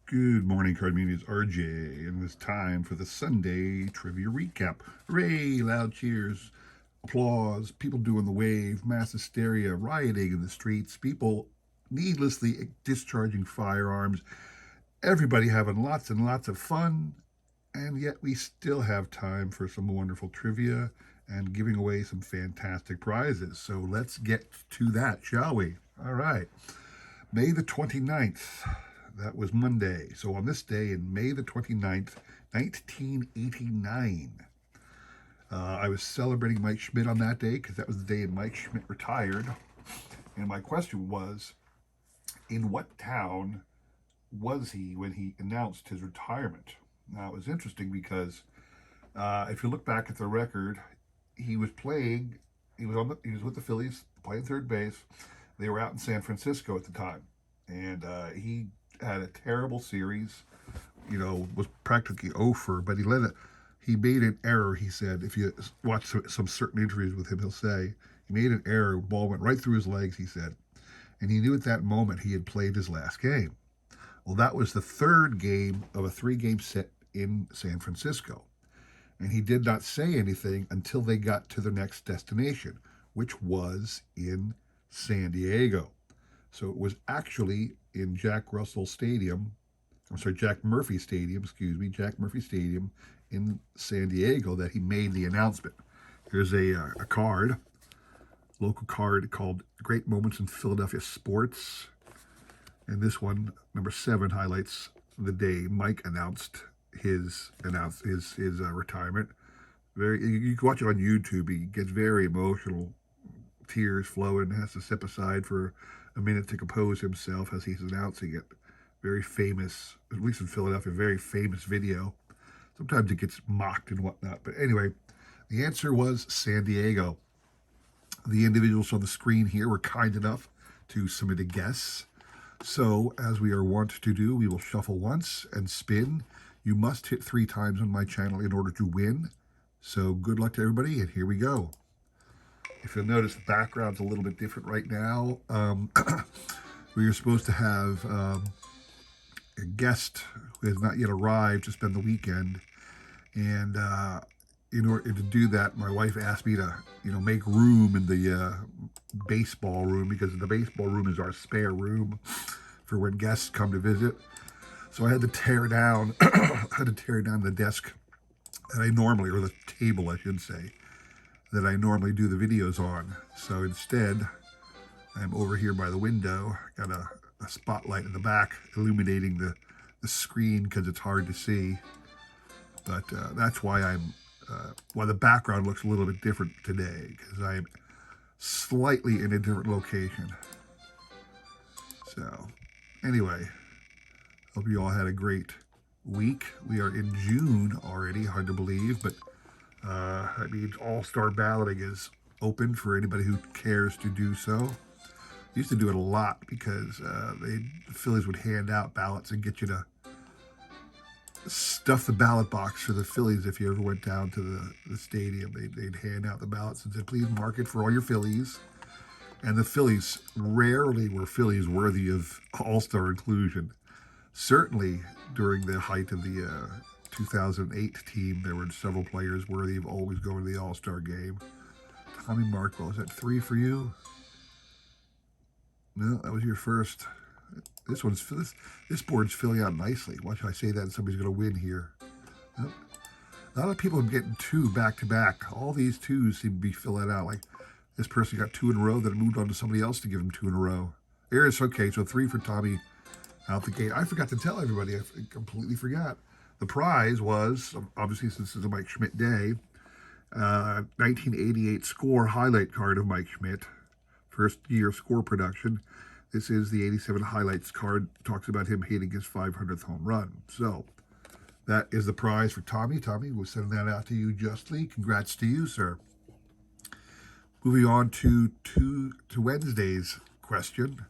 Good morning, Card Media. It's RJ, and it's time for the Sunday Trivia Recap. Hooray! Loud cheers, applause, people doing the wave, mass hysteria, rioting in the streets, people needlessly discharging firearms, everybody having lots and lots of fun, and yet we still have time for some wonderful trivia and giving away some fantastic prizes. So let's get to that, shall we? All right. May the 29th. That was Monday. So on this day, in May the 29th, 1989, I was celebrating Mike Schmidt on that day because that was the day Mike Schmidt retired. And my question was, in what town was he when he announced his retirement? Now, it was interesting because if you look back at the record, he was playing, he was with the Phillies, playing third base. They were out in San Francisco at the time. And he had a terrible series, was practically over, but he made an error. He said, if you watch some certain interviews with him, he'll say he made an error. The ball went right through his legs, he said, and he knew at that moment he had played his last game. Well, that was the third game of a three-game set in San Francisco, and he did not say anything until they got to their next destination, which was in San Diego. So it was actually in Jack Russell Stadium. I'm sorry, Jack Murphy Stadium, Jack Murphy Stadium in San Diego that he made the announcement. Here's a card, local card called Great Moments in Philadelphia Sports. And this one, number 7, highlights the day Mike announced his retirement. You can watch it on YouTube. He gets very emotional, tears flowing, has to step aside for a minute to compose himself as he's announcing it. Very famous, at least in Philadelphia, very famous video. Sometimes it gets mocked and whatnot. But anyway, the answer was San Diego. The individuals on the screen here were kind enough to submit a guess. So, as we are wont to do, we will shuffle once and spin. You must hit 3 times on my channel in order to win. So, good luck to everybody, and here we go. If you'll notice, the background's a little bit different right now. We are supposed to have a guest who has not yet arrived to spend the weekend, and in order to do that, my wife asked me to, make room in the baseball room, because the baseball room is our spare room for when guests come to visit. So I had to tear down, the desk that I normally, or the table, I should say, that I normally do the videos on. So instead, I'm over here by the window, got a spotlight in the back illuminating the screen because it's hard to see. But that's why why the background looks a little bit different today, because I'm slightly in a different location. So anyway, hope you all had a great week. We are in June already, hard to believe, but that means all-star balloting is open for anybody who cares to do so. Used to do it a lot because the Phillies would hand out ballots and get you to stuff the ballot box for the Phillies. If you ever went down to the stadium, they'd hand out the ballots and said, please mark it for all your Phillies. And the Phillies, rarely were Phillies worthy of all-star inclusion. Certainly during the height of the 2008 team, there were several players worthy of always going to the all-star game. Tommy Markwell, is that 3 for you? No, that was your first. This board's filling out nicely. Why should I say that? Somebody's going to win here. Nope. A lot of people are getting 2 back to back. All these 2s seem to be filling out. Like this person got 2 in a row, then moved on to somebody else to give him 2 in a row. There it's okay. So 3 for Tommy out the gate. I forgot to tell everybody. I completely forgot. The prize was, obviously, since this is a Mike Schmidt day, 1988 score highlight card of Mike Schmidt. First year score production. This is the 87 highlights card. Talks about him hitting his 500th home run. So that is the prize for Tommy. Tommy, we'll send that out to you justly. Congrats to you, sir. Moving on to Wednesday's question.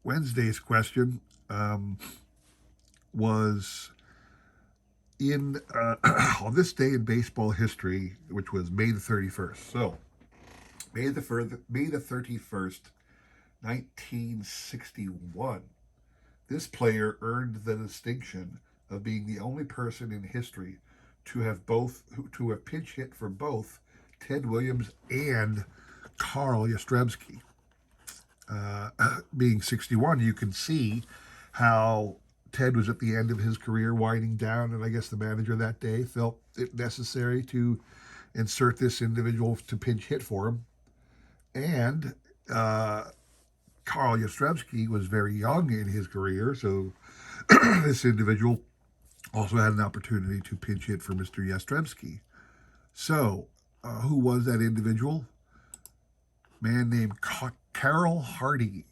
Wednesday's question was in on this day in baseball history, which was May the 31st. So May the 31st, 1961. This player earned the distinction of being the only person in history to have pinch hit for both Ted Williams and Carl Yastrzemski. Being 61, you can see how Ted was at the end of his career, winding down, and I guess the manager that day felt it necessary to insert this individual to pinch hit for him. And Carl Yastrzemski was very young in his career, so this individual also had an opportunity to pinch hit for Mr. Yastrzemski. So, who was that individual? Man named Carroll Hardy.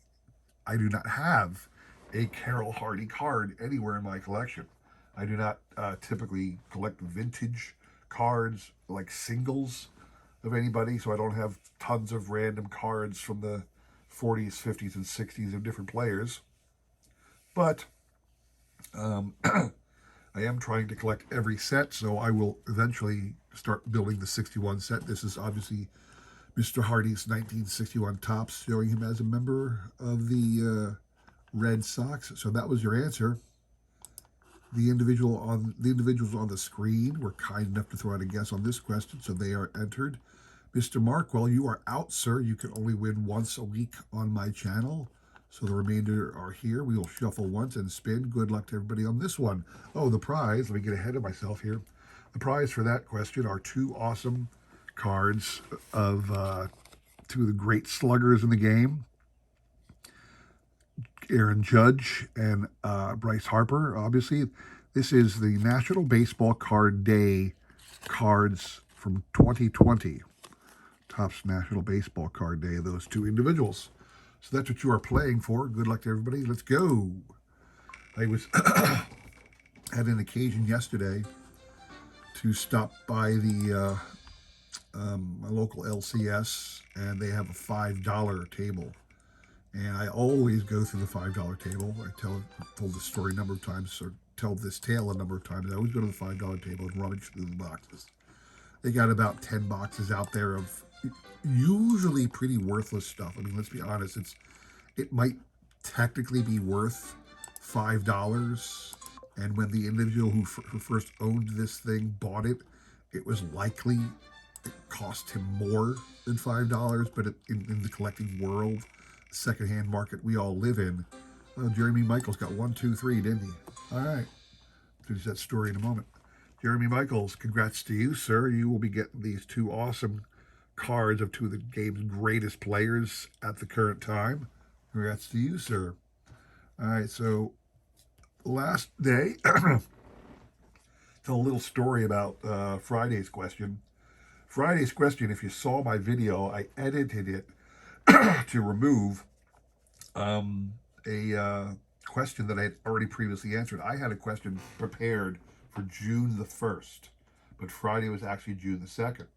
I do not have a Carroll Hardy card anywhere in my collection. I do not typically collect vintage cards like singles of anybody, so I don't have tons of random cards from the 40s, 50s, and 60s of different players. But I am trying to collect every set, so I will eventually start building the 61 set. This is obviously Mr. Hardy's 1961 Topps, showing him as a member of the Red Sox. So that was your answer. The individuals on the screen were kind enough to throw out a guess on this question, so they are entered. Mr. Markwell, you are out, sir. You can only win once a week on my channel. So the remainder are here. We will shuffle once and spin. Good luck to everybody on this one. Oh, the prize. Let me get ahead of myself here. The prize for that question are two awesome cards of two of the great sluggers in the game, Aaron Judge and Bryce Harper. Obviously, this is the National Baseball Card Day cards from 2020. Topps National Baseball Card Day, those two individuals. So that's what you are playing for. Good luck to everybody. Let's go. I was had an occasion yesterday to stop by the my local LCS, and they have a $5 table. And I always go through the $5 table. I told this story a number of times, or tell this tale a number of times. I always go to the $5 table and rummage through the boxes. They got about 10 boxes out there of usually pretty worthless stuff. I mean, let's be honest. It might technically be worth $5, and when the individual who first owned this thing bought it, it was likely it cost him more than $5. But in the collecting world, the secondhand market we all live in, Jeremy Michaels got 1, 2, 3, didn't he? All right, finish that story in a moment. Jeremy Michaels, congrats to you, sir. You will be getting these two awesome cards of two of the game's greatest players at the current time. Congrats to you, sir. All right, so last day, tell a little story about Friday's question. Friday's question, if you saw my video, I edited it to remove a question that I had already previously answered. I had a question prepared for June the 1st, but Friday was actually June the 2nd.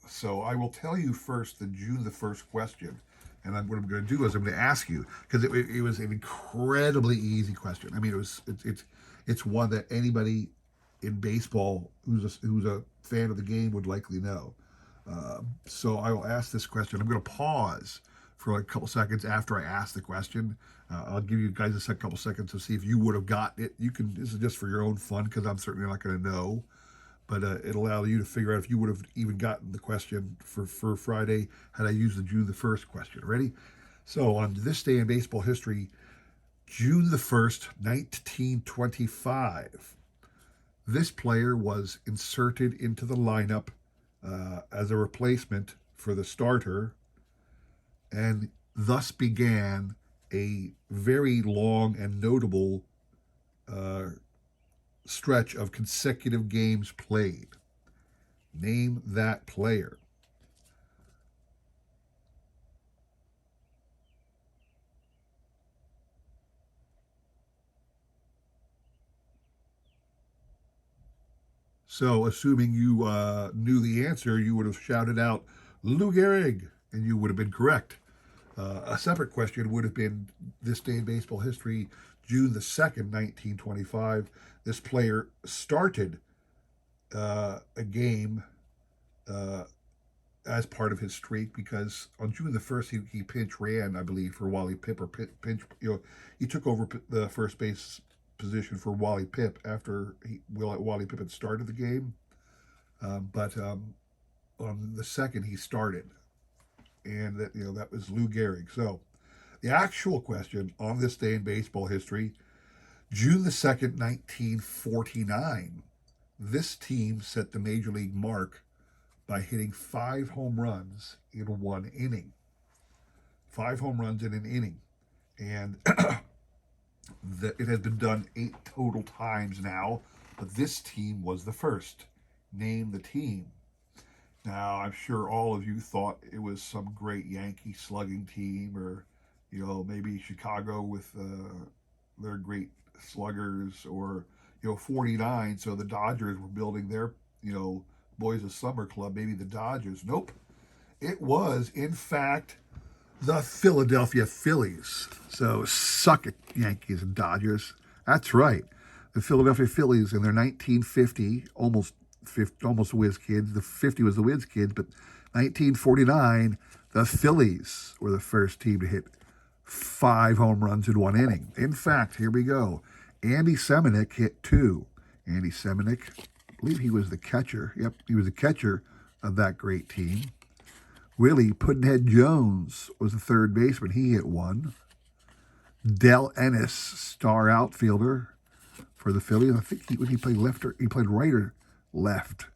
So I will tell you first the June the 1st question, and what I'm going to do is I'm going to ask you, because it was an incredibly easy question. I mean, it's one that anybody in baseball who's a fan of the game would likely know. So I will ask this question. I'm going to pause for like a couple seconds after I ask the question. I'll give you guys a couple seconds to see if you would have gotten it. This is just for your own fun, because I'm certainly not going to know. But it'll allow you to figure out if you would have even gotten the question for Friday had I used the June the 1st question. Ready? So on this day in baseball history, June the 1st, 1925, this player was inserted into the lineup as a replacement for the starter, and thus began a very long and notable stretch of consecutive games played. Name that player. So, assuming you knew the answer, you would have shouted out Lou Gehrig, and you would have been correct. A separate question would have been this day in baseball history, June the 2nd, 1925. This player started a game as part of his streak because on June the 1st, he pinch ran, I believe, for Wally Pipp, or pinch, he took over the first base position for Wally Pipp after Wally Pipp had started the game. But on the second, he started. And that was Lou Gehrig. So the actual question on this day in baseball history, June the 2nd, 1949, this team set the major league mark by hitting 5 home runs in one inning. 5 home runs in an inning. And it has been done 8 total times now, but this team was the first. Name the team. Now, I'm sure all of you thought it was some great Yankee slugging team, or maybe Chicago with their great sluggers, or 49. So the Dodgers were building their Boys of Summer Club, maybe the Dodgers. Nope. It was, in fact, the Philadelphia Phillies. So suck it, Yankees and Dodgers. That's right. The Philadelphia Phillies in their 1950, almost Whiz Kids. The 50 was the Whiz Kids, but 1949, the Phillies were the first team to hit 5 home runs in one inning. In fact, here we go. Andy Seminick hit 2. Andy Seminick, I believe he was the catcher. Yep, he was the catcher of that great team. Willie Pudd'nhead Jones was the third baseman. He hit 1. Del Ennis, star outfielder for the Phillies. I think when he played he played right or left.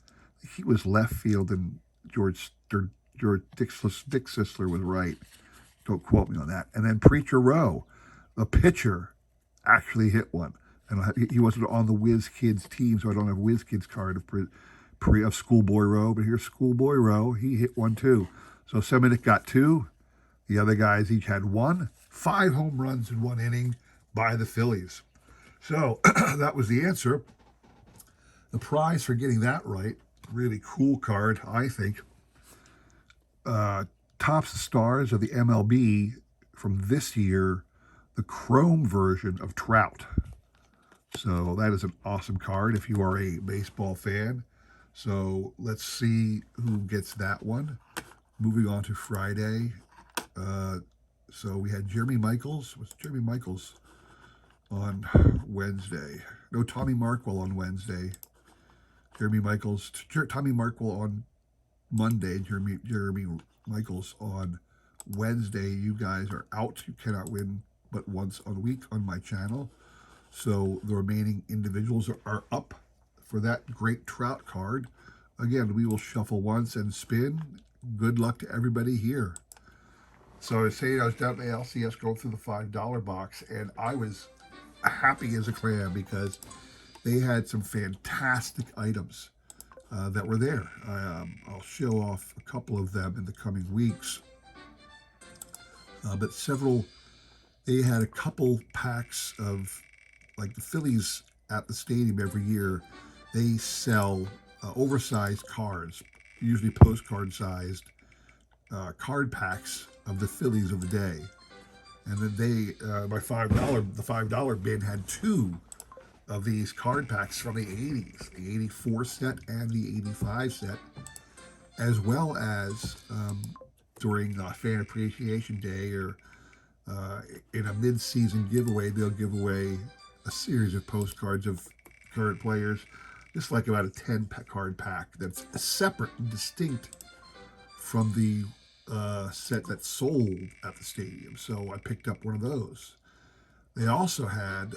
He was left field, and Dick Sisler was right. Don't quote me on that. And then Preacher Rowe, the pitcher, actually hit 1. And he wasn't on the Whiz Kids team, so I don't have a Whiz Kids card of Schoolboy Rowe. But here's Schoolboy Rowe. He hit 1 too. So Seminick got 2. The other guys each had 1. 5 home runs in one inning by the Phillies. So that was the answer. The prize for getting that right, really cool card, I think. Tops the Stars of the MLB from this year, the Chrome version of Trout. So that is an awesome card if you are a baseball fan. So let's see who gets that one. Moving on to Friday. So we had Jeremy Michaels. What's Jeremy Michaels on Wednesday? No, Tommy Markwell on Wednesday. Jeremy Michaels, Tommy Markwell on Monday. Jeremy Michaels on Wednesday. You guys are out. You cannot win but once a week on my channel. So the remaining individuals are up for that great Trout card. Again, we will shuffle once and spin. Good luck to everybody here. So I was saying, I was down at the LCS going through the $5 box, and I was happy as a clam because they had some fantastic items that were there. I'll show off a couple of them in the coming weeks. But they had a couple packs of, like the Phillies at the stadium every year, they sell oversized cards, usually postcard sized card packs of the Phillies of the day. And then the $5 bin had 2 of these card packs from the 80s, the 84 set and the 85 set, as well as during Fan Appreciation Day or in a mid-season giveaway, they'll give away a series of postcards of current players, just like about a 10-card pack that's separate and distinct from the set that's sold at the stadium. So I picked up one of those. They also had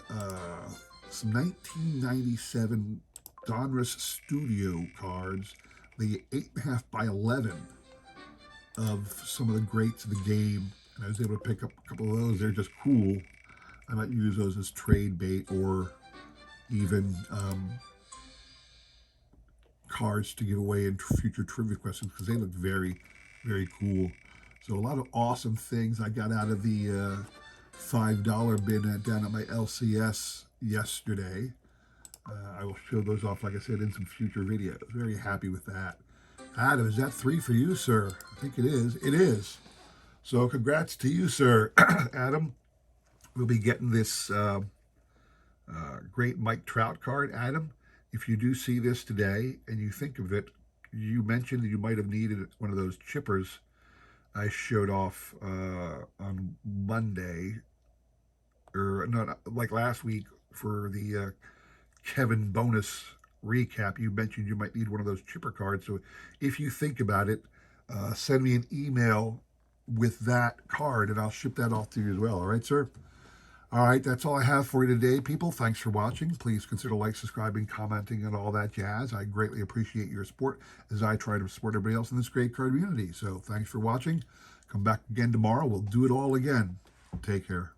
some 1997 Donruss Studio cards, the 8.5 by 11 of some of the greats of the game. And I was able to pick up a couple of those. They're just cool. I might use those as trade bait or even cards to give away in future trivia questions because they look very, very cool. So a lot of awesome things I got out of the $5 bin down at my LCS yesterday. I will show those off, like I said, in some future videos. Very happy with that. Adam, is that 3 for you, sir? I think it is. It is. So congrats to you, sir. Adam, we'll be getting this great Mike Trout card. Adam, if you do see this today and you think of it, you mentioned that you might have needed one of those chippers I showed off on Monday, or not like last week for the Kevin bonus recap. You mentioned you might need one of those chipper cards. So if you think about it, send me an email with that card and I'll ship that off to you as well. All right, sir? All right, that's all I have for you today, people. Thanks for watching. Please consider like, subscribing, commenting, and all that jazz. I greatly appreciate your support as I try to support everybody else in this great card community. So thanks for watching. Come back again tomorrow. We'll do it all again. Take care.